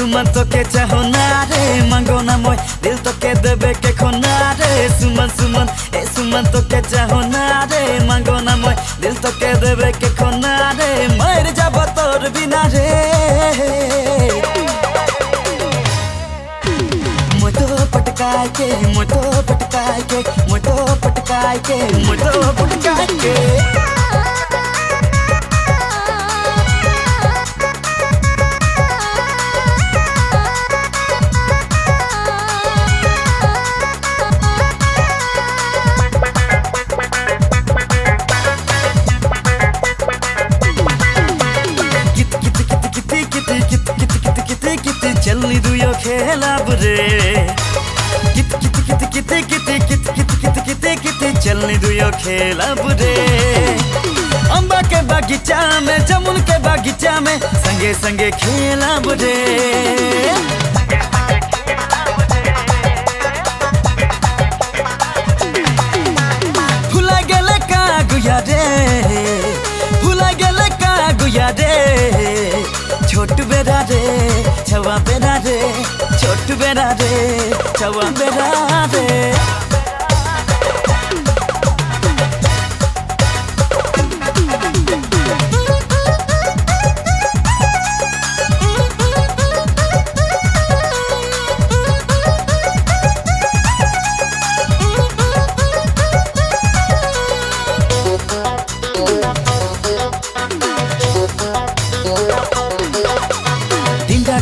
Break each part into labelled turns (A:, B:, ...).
A: सुमन तो के चाहो ना रे मांगो ना मोय दिल तो के देबे के खोना रे सुमन सुमन ए सुमन तो के चाहो ना रे मांगो ना मोय दिल तो के देबे के खोना रे मर जाब तोर बिना रे मोटो पटकाय के मोटो पटकाय के मोटो पटकाय के मोटो पटकाय के चलनी दुयो खेला बुरे कित कित कित कित कित कित कित कित कित कित चलनी दुयो खेला बुरे अम्बा के बागीचा में जमुन के बागीचा में संगे संगे खेला बुरे भुला गेले का गुया रे भुला गेले का गुया रे छोट बेरा रे छवा बेरा रे छोट बेरा रे छवा बेरा रे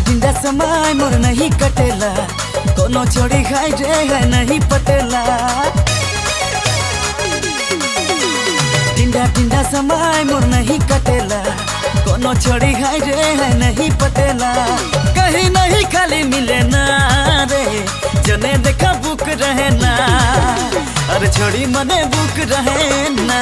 A: टिंडा समय मोर नहीं कटेला कोनो छोड़ी खाई रे है नहीं पटेला टिंडा टिंडा समय मोर नहीं कटेला कोनो छोड़ी खाई रे है नहीं पटेला कहीं नहीं खाली मिले ना रे जने देखा बुक रहे ना अरे छोड़ी मने बुक रहे ना